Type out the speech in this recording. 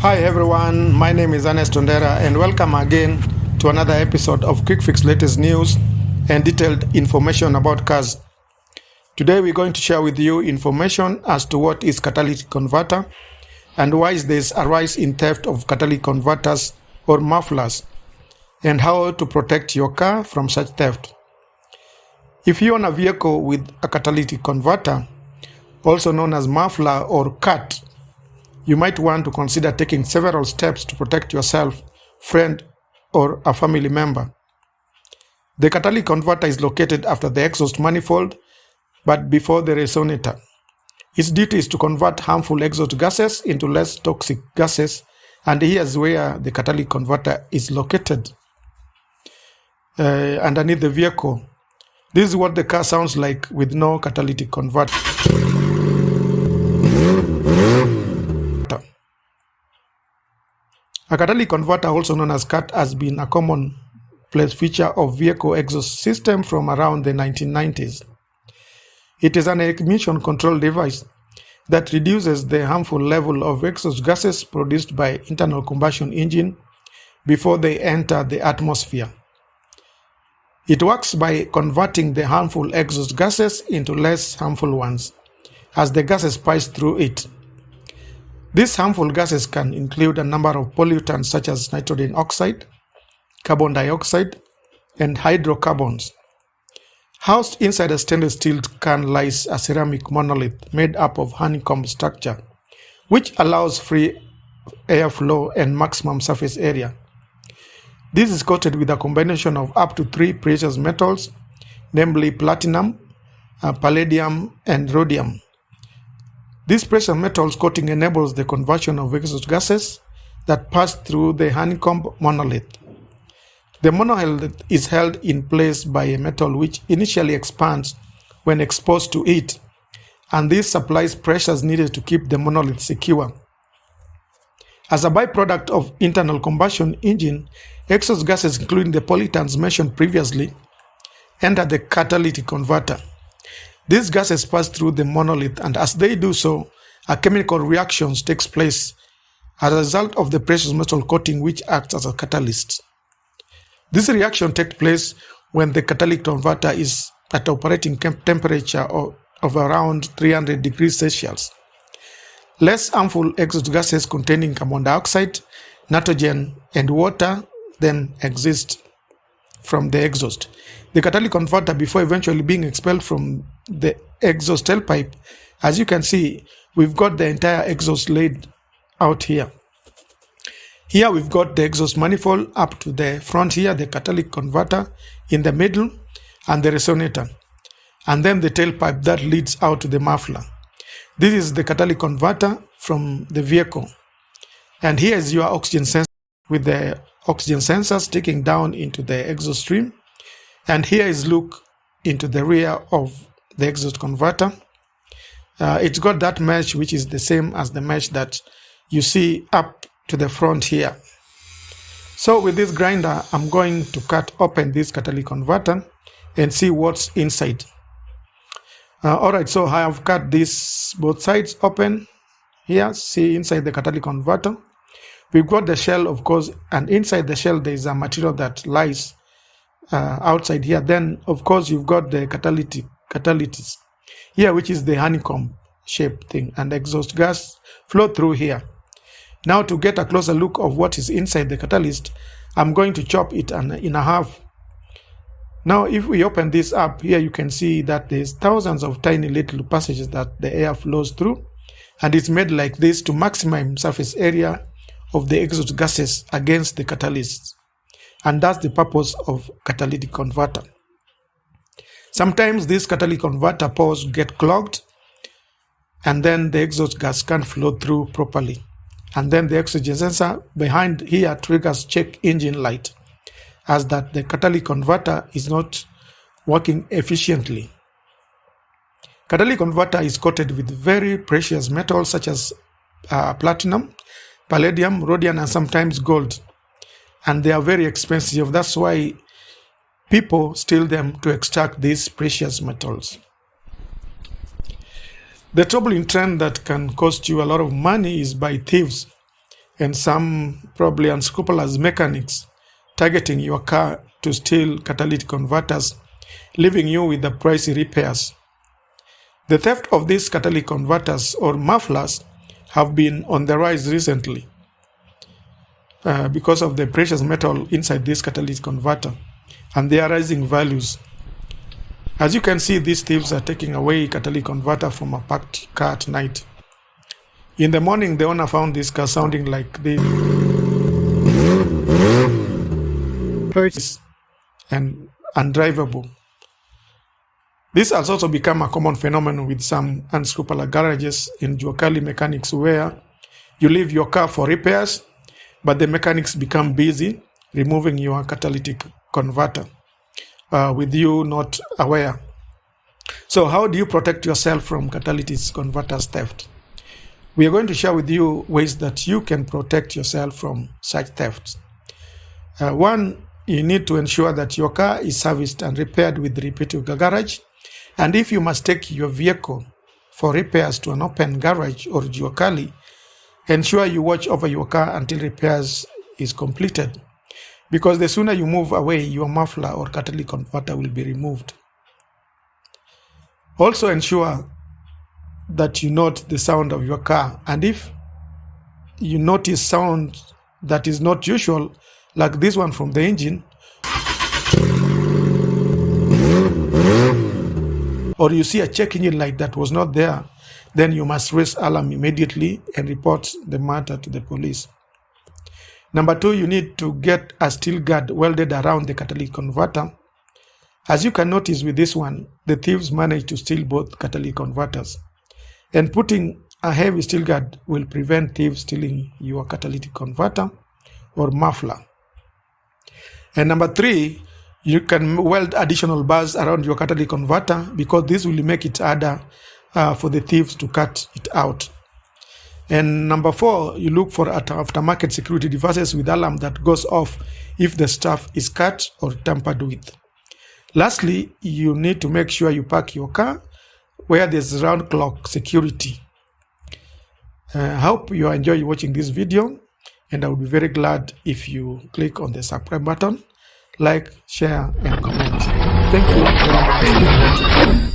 Hi everyone, my name is Ernest Tondera and welcome again to another episode of Quick Fix latest news and detailed information about cars. Today we're going to share with you information as to what is catalytic converter and why is there a rise in theft of catalytic converters or mufflers and how to protect your car from such theft. If you own a vehicle with a catalytic converter, also known as muffler or cut, you might want to consider taking several steps to protect yourself, friend, or a family member. The catalytic converter is located after the exhaust manifold, but before the resonator. Its duty is to convert harmful exhaust gases into less toxic gases, and here's where the catalytic converter is located. Underneath the vehicle. This is what the car sounds like with no catalytic converter. A catalytic converter, also known as CAT, has been a commonplace feature of vehicle exhaust system from around the 1990s. It is an emission control device that reduces the harmful level of exhaust gases produced by internal combustion engine before they enter the atmosphere. It works by converting the harmful exhaust gases into less harmful ones as the gases pass through it. These harmful gases can include a number of pollutants such as nitrogen oxide, carbon dioxide, and hydrocarbons. Housed inside a stainless steel can lies a ceramic monolith made up of honeycomb structure, which allows free airflow and maximum surface area. This is coated with a combination of up to 3 precious metals, namely platinum, palladium, and rhodium. This precious metals coating enables the conversion of exhaust gases that pass through the honeycomb monolith. The monolith is held in place by a metal which initially expands when exposed to it, and this supplies pressures needed to keep the monolith secure. As a byproduct of internal combustion engine, exhaust gases, including the pollutants mentioned previously, enter the catalytic converter. These gases pass through the monolith, and as they do so, a chemical reaction takes place as a result of the precious metal coating which acts as a catalyst. This reaction takes place when the catalytic converter is at operating temperature of around 300 degrees Celsius. Less harmful exhaust gases containing carbon dioxide, nitrogen, and water then exist from the exhaust. The catalytic converter, before eventually being expelled from the exhaust tailpipe, as you can see, we've got the entire exhaust laid out here. Here we've got the exhaust manifold up to the front here, the catalytic converter in the middle, and the resonator, and then the tailpipe that leads out to the muffler. This is the catalytic converter from the vehicle, and here is your oxygen sensor with the oxygen sensor sticking down into the exhaust stream, and here is look into the rear of the exhaust converter. It's got that mesh which is the same as the mesh that you see up to the front here. So with this grinder, I'm going to cut open this catalytic converter and see what's inside. Alright, so I have cut this both sides open. Here, see inside the catalytic converter. We've got the shell, of course, and inside the shell there is a material that lies outside here. Then, of course, you've got the catalyst here, which is the honeycomb shape thing, and the exhaust gas flow through here. Now, to get a closer look of what is inside the catalyst, I'm going to chop it in half. Now, if we open this up here, you can see that there's thousands of tiny little passages that the air flows through, and it's made like this to maximize surface area of the exhaust gases against the catalyst, and that's the purpose of catalytic converter. Sometimes this catalytic converter pores get clogged, and then the exhaust gas can't flow through properly, and then the oxygen sensor behind here triggers check engine light as that the catalytic converter is not working efficiently. Catalytic converter is coated with very precious metals such as platinum, palladium, rhodium, and sometimes gold, and they are very expensive. That's why people steal them to extract these precious metals. The troubling trend that can cost you a lot of money is by thieves and some probably unscrupulous mechanics targeting your car to steal catalytic converters, leaving you with the pricey repairs. The theft of these catalytic converters or mufflers have been on the rise recently because of the precious metal inside this catalytic converter and their rising values. As you can see, these thieves are taking away catalytic converter from a parked car at night. In the morning, the owner found this car sounding like this and undrivable. This has also become a common phenomenon with some unscrupulous garages in Juakali mechanics, where you leave your car for repairs, but the mechanics become busy removing your catalytic converter with you not aware. So how do you protect yourself from catalytic converters theft? We are going to share with you ways that you can protect yourself from such thefts. One, you need to ensure that your car is serviced and repaired with the reputable garage. And if you must take your vehicle for repairs to an open garage or Juakali, ensure you watch over your car until repairs is completed, because the sooner you move away, your muffler or catalytic converter will be removed. Also ensure that you note the sound of your car, and if you notice sound that is not usual, like this one from the engine, or you see a check engine light that was not there, then you must raise alarm immediately and report the matter to the police. Number two, you need to get a steel guard welded around the catalytic converter. As you can notice with this one, the thieves managed to steal both catalytic converters. And putting a heavy steel guard will prevent thieves stealing your catalytic converter or muffler. And number three, you can weld additional bars around your catalytic converter, because this will make it harder for the thieves to cut it out. And number four, you look for aftermarket security devices with alarm that goes off if the stuff is cut or tampered with. Lastly, you need to make sure you park your car where there's round-clock security. I hope you enjoy watching this video, and I will be very glad if you click on the subscribe button, like, share, and comment. Thank you very much for watching.